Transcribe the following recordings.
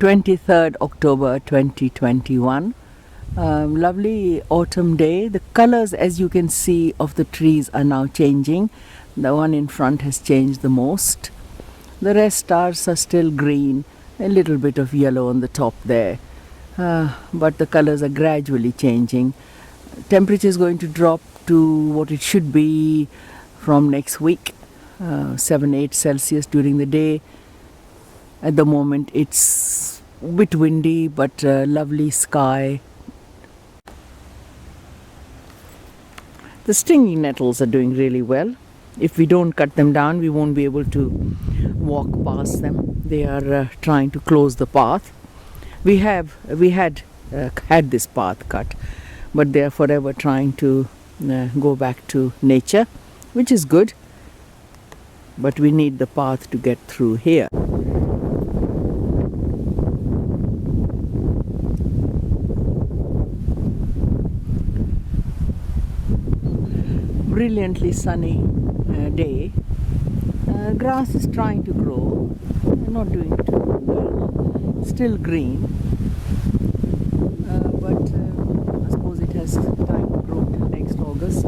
23rd October 2021. Lovely autumn day. The colors, as you can see, of the trees are now changing. The one in front has changed the most. The rest stars are still green, a little bit of yellow on the top there. But the colors are gradually changing. Temperature is going to drop to what it should be from next week, 7-8 Celsius during the day. At the moment it's a bit windy, but lovely sky. The stinging nettles are doing really well. If we don't cut them down, we won't be able to walk past them. They are trying to close the path. We had this path cut, but they are forever trying to go back to nature, which is good. But we need the path to get through here. Brilliantly sunny day. Grass is trying to grow, not doing too well, still green, but I suppose it has time to grow till next August.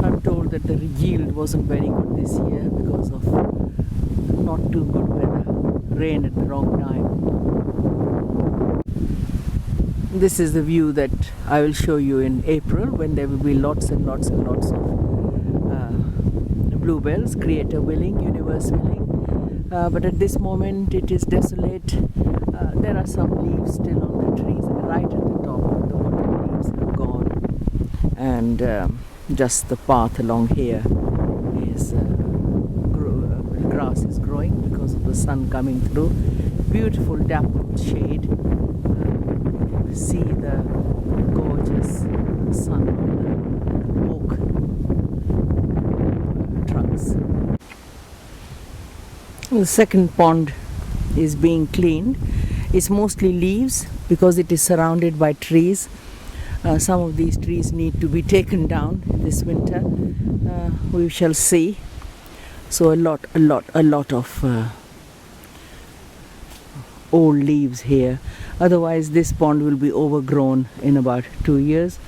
I'm told that the yield wasn't very good this year because of not too good weather, rain at the wrong time. This is the view that I will show you in April, when there will be lots and lots and lots of bluebells, creator willing, universe willing. But at this moment it is desolate. There are some leaves still on the trees, right at the top. The bottom leaves have gone, and just the path along here is grass is growing because of the sun coming through. Beautiful dappled shade. See the gorgeous sun on the oak trunks. The second pond is being cleaned. It's mostly leaves because it is surrounded by trees. Some of these trees need to be taken down this winter. We shall see. So a lot of old leaves here. Otherwise this pond will be overgrown in about 2 years,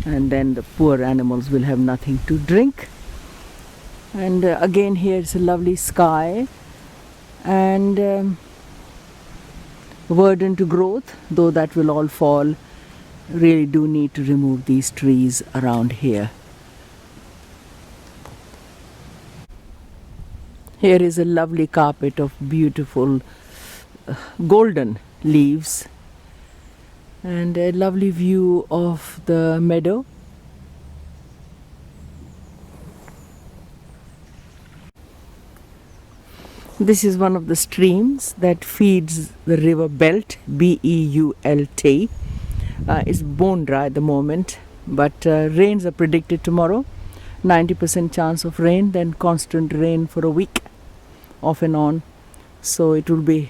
and then the poor animals will have nothing to drink. And again here is a lovely sky and verdant growth, though that will all fall. Really do need to remove these trees around here. Here is a lovely carpet of beautiful golden leaves and a lovely view of the meadow. This is one of the streams that feeds the river Belt, B-E-U-L-T. It's bone dry at the moment, but rains are predicted tomorrow. 90% chance of rain, then constant rain for a week, off and on. So it will be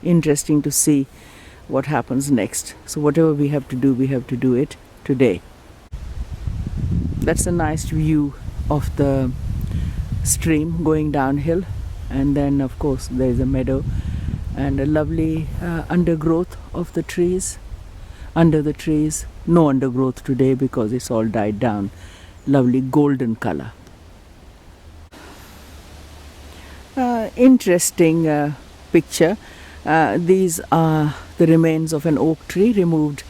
interesting to see what happens next. So whatever we have to do it today. That's a nice view of the stream going downhill, and then of course there is a meadow and a lovely undergrowth of the trees. Under the trees, no undergrowth today because it's all died down. Lovely golden color. Interesting picture. These are the remains of an oak tree removed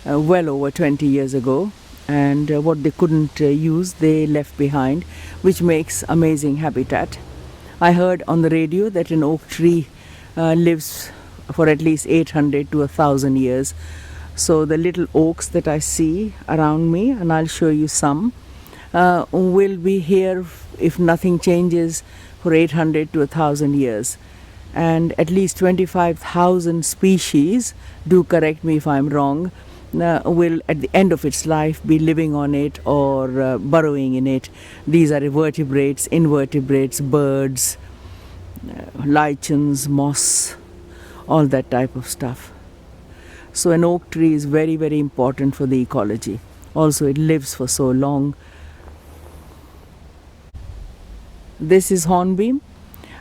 well over 20 years ago, and what they couldn't use they left behind, which makes amazing habitat. I heard on the radio that an oak tree lives for at least 800 to 1,000 years. So the little oaks that I see around me, and I'll show you some, will be here, if nothing changes, for 800 to 1,000 years. And at least 25,000 species, do correct me if I'm wrong, will at the end of its life be living on it or burrowing in it. These are vertebrates, invertebrates, birds, lichens, moss, all that type of stuff. So an oak tree is very, very important for the ecology. Also it lives for so long. This is hornbeam.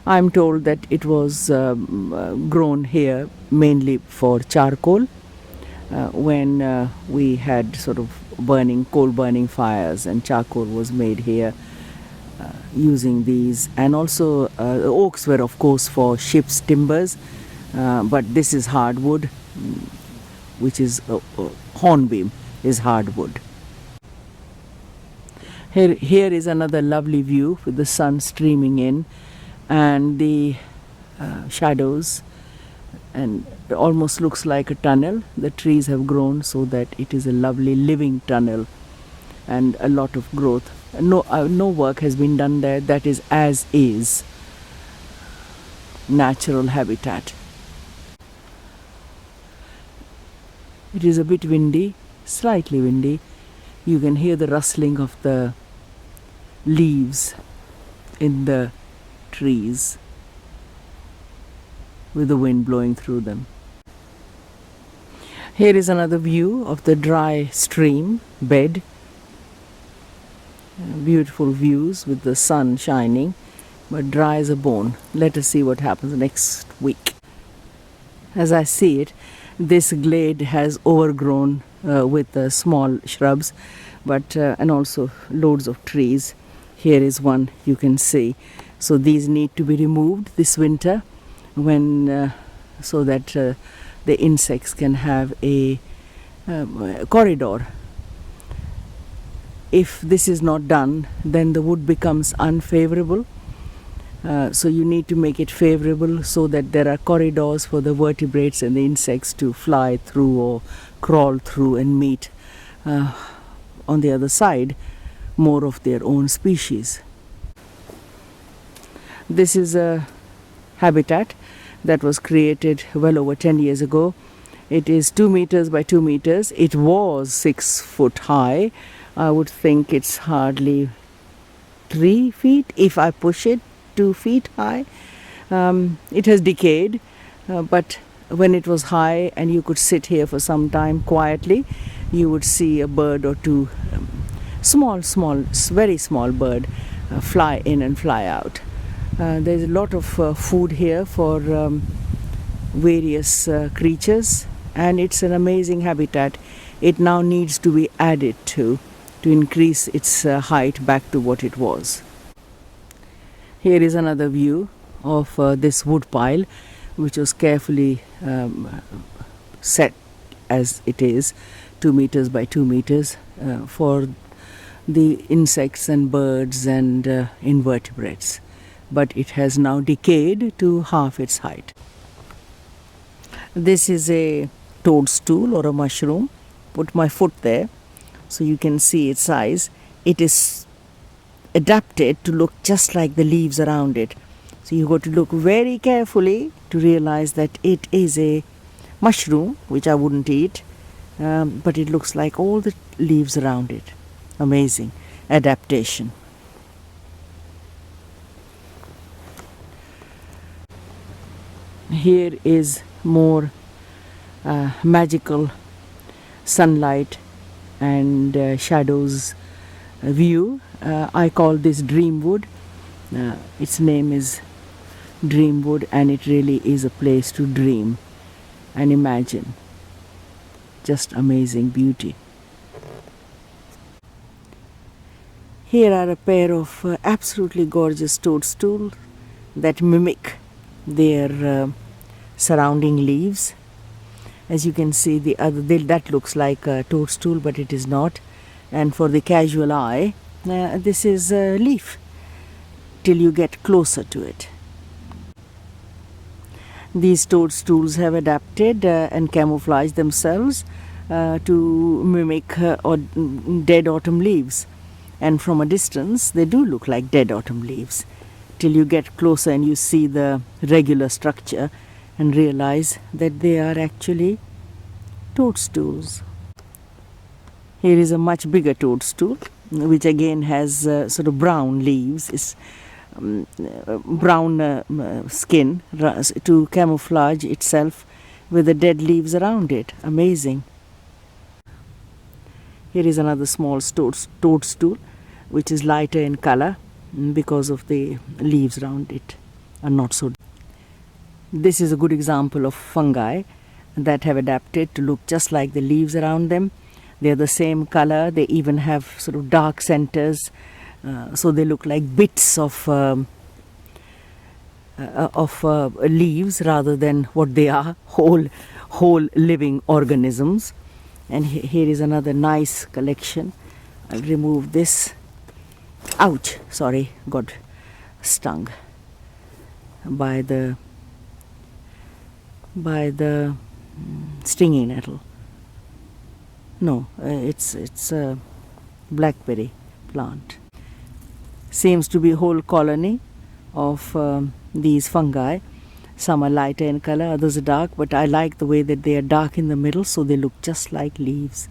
I'm told that it was grown here mainly for charcoal when we had sort of coal burning fires, and charcoal was made here using these. And also the oaks were of course for ships' timbers, but this is hardwood, which is hornbeam is hardwood. Here is another lovely view with the sun streaming in and the shadows, and it almost looks like a tunnel. The trees have grown so that it is a lovely living tunnel and a lot of growth. No work has been done there. That is as is natural habitat. It is a bit windy, slightly windy. You can hear the rustling of the leaves in the trees with the wind blowing through them. Here is another view of the dry stream bed. Beautiful views with the sun shining, but dry as a bone. Let us see what happens next week. As I see it, this glade has overgrown with small shrubs, but and also loads of trees. Here is one you can see. So these need to be removed this winter, when so that the insects can have a corridor. If this is not done, then the wood becomes unfavorable. So you need to make it favorable so that there are corridors for the vertebrates and the insects to fly through or crawl through and meet on the other side more of their own species. This is a habitat that was created well over 10 years ago. It is 2 meters by 2 meters. It was 6 foot high. I would think it's hardly 3 feet if I push it 2 feet high. It has decayed, but when it was high and you could sit here for some time quietly, you would see a bird or two, very small bird, fly in and fly out. There's a lot of food here for various creatures, and it's an amazing habitat. It now needs to be added to increase its height back to what it was. Here is another view of this wood pile, which was carefully set as it is, 2 meters by 2 meters, for the insects and birds and invertebrates. But it has now decayed to half its height. This is a toadstool or a mushroom. Put my foot there so you can see its size. It is adapted to look just like the leaves around it. So you got to look very carefully to realize that it is a mushroom, which I wouldn't eat, but it looks like all the leaves around it. Amazing adaptation. Here is more magical sunlight and shadows view. I call this Dreamwood. Its name is Dreamwood, and it really is a place to dream and imagine. Just amazing beauty. Here are a pair of absolutely gorgeous toadstools that mimic their surrounding leaves. As you can see, that looks like a toadstool, but it is not. And for the casual eye, this is a leaf till you get closer to it. These toadstools have adapted and camouflaged themselves to mimic dead autumn leaves. And from a distance, they do look like dead autumn leaves, till you get closer and you see the regular structure and realize that they are actually toadstools. Here is a much bigger toadstool, which again has sort of brown leaves. It's brown skin to camouflage itself with the dead leaves around it. Amazing. Here is another small toadstool, which is lighter in color because of the leaves around it. are not so. This is a good example of fungi that have adapted to look just like the leaves around them. They're the same color. They even have sort of dark centers, so they look like bits of leaves rather than what they are, whole living organisms. And here is another nice collection. I'll remove this. Ouch! Sorry, got stung by the stinging nettle. No, it's a blackberry plant. Seems to be a whole colony of these fungi. Some are lighter in color, others are dark, but I like the way that they are dark in the middle, so they look just like leaves.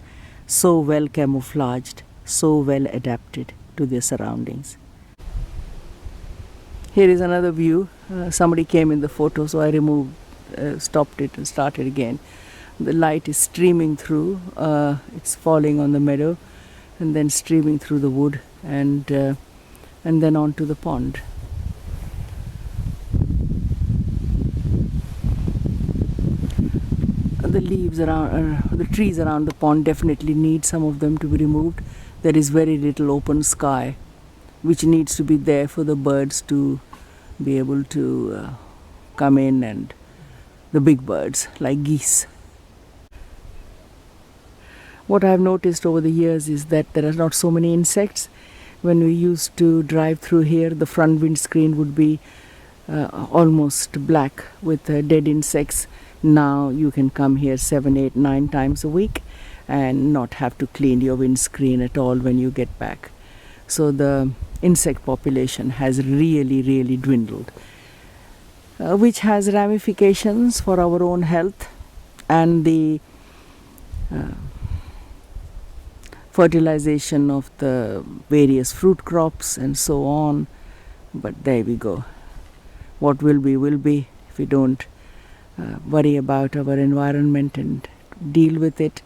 So well camouflaged, so well adapted to their surroundings. Here is another view. Somebody came in the photo, so I removed, stopped it and started again. The light is streaming through. It's falling on the meadow and then streaming through the wood and then onto the pond. The leaves around, the trees around the pond definitely need some of them to be removed. There is very little open sky, which needs to be there for the birds to be able to come in, and the big birds like geese. What I've noticed over the years is that there are not so many insects. When we used to drive through here, the front windscreen would be almost black with dead insects. Now you can come here 7, 8, 9 times a week and not have to clean your windscreen at all when you get back. So the insect population has really dwindled, which has ramifications for our own health and the fertilization of the various fruit crops and so on. But there we go. What will be if we don't worry about our environment and deal with it.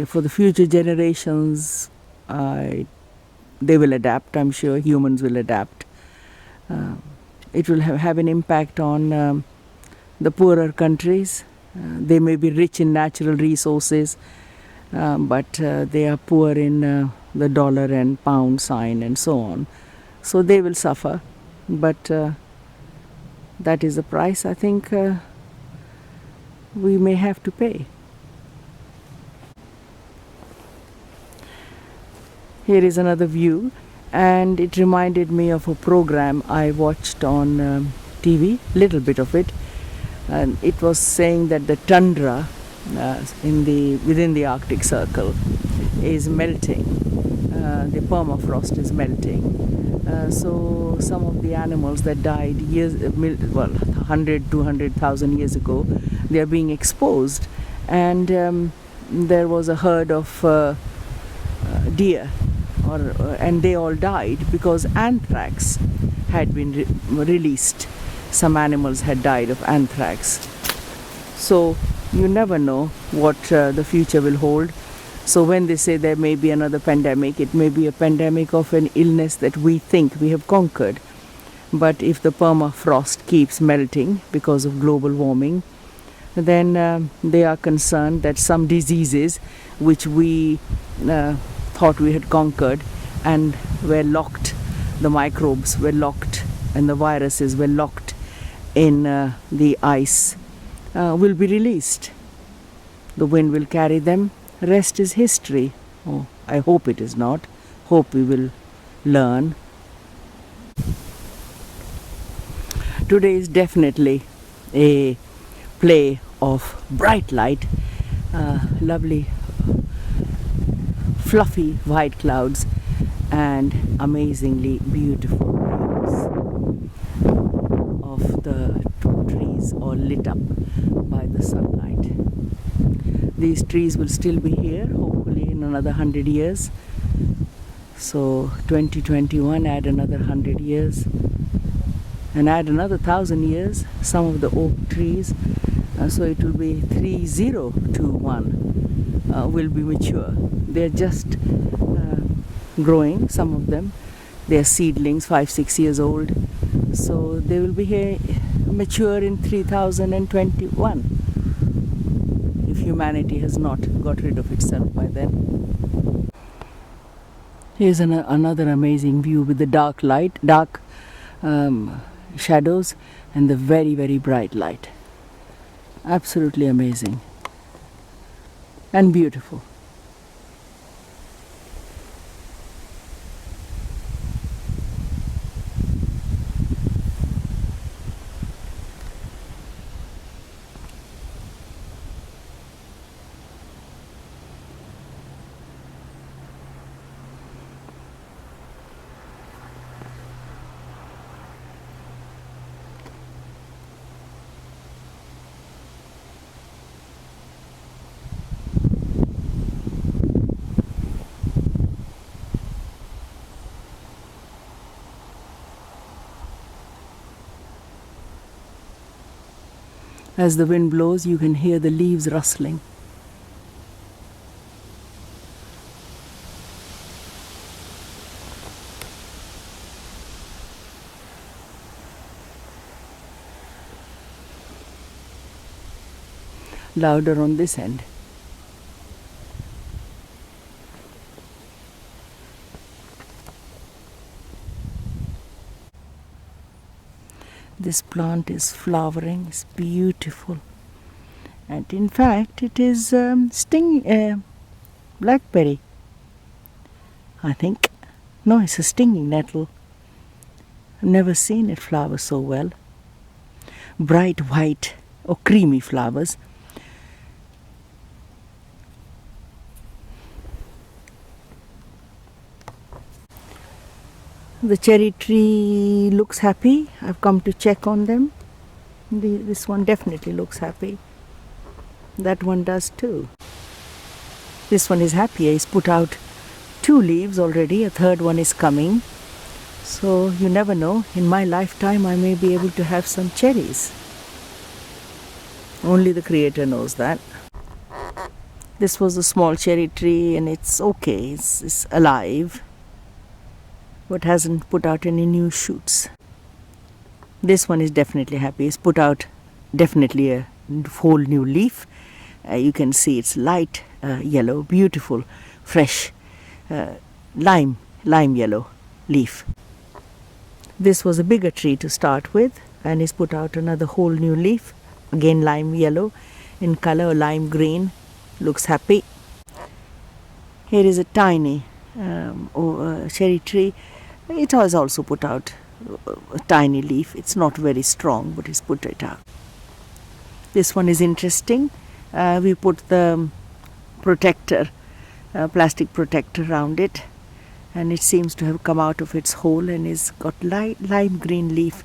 For the future generations, they will adapt. I'm sure humans will adapt. It will have an impact on the poorer countries. They may be rich in natural resources, but they are poor in the dollar and pound sign and so on. So they will suffer, but that is the price I think we may have to pay. Here is another view, and it reminded me of a program I watched on TV, little bit of it, and it was saying that the tundra within the Arctic Circle is melting. The permafrost is melting. So some of the animals that died 100, 200,000 years ago, they are being exposed. And there was a herd of deer, and they all died because anthrax had been released. Some animals had died of anthrax. So you never know what the future will hold. So when they say there may be another pandemic, it may be a pandemic of an illness that we think we have conquered. But if the permafrost keeps melting because of global warming, then they are concerned that some diseases which we thought we had conquered and were locked, the microbes were locked and the viruses were locked in the ice, will be released. The wind will carry them. Rest is history. Oh, I hope it is not. Hope we will learn. Today is definitely a play of bright light, lovely fluffy white clouds and amazingly beautiful views of the trees all lit up by the sunlight. These trees will still be here hopefully in another 100 years. So 2021, add another 100 years and add another 1,000 years, some of the oak trees, so it will be 3021 will be mature. They're just growing, some of them. They're seedlings, 5-6 years old. So they will be here mature in 3021 if humanity has not got rid of itself by then. Here's another amazing view with the dark shadows and the very, very bright light. Absolutely amazing and beautiful. As the wind blows, you can hear the leaves rustling. Louder on this end. This plant is flowering, it's beautiful, and in fact it is blackberry, I think. No, it's a stinging nettle. I've never seen it flower so well. Bright white or creamy flowers. The cherry tree looks happy. I've come to check on them. This one definitely looks happy. That one does too. This one is happy. He's put out 2 leaves already. A third one is coming. So you never know. In my lifetime I may be able to have some cherries. Only the Creator knows that. This was a small cherry tree and it's okay. It's alive, but hasn't put out any new shoots. This one is definitely happy. It's put out definitely a whole new leaf. You can see it's light yellow, beautiful, fresh lime yellow leaf. This was a bigger tree to start with, and it's put out another whole new leaf, again lime yellow in color, lime green. Looks happy. Here is a tiny cherry tree. It has also put out a tiny leaf. It's not very strong, but it's put it out. This one is interesting. We put the protector, plastic protector around it, and it seems to have come out of its hole and it's got lime green leaf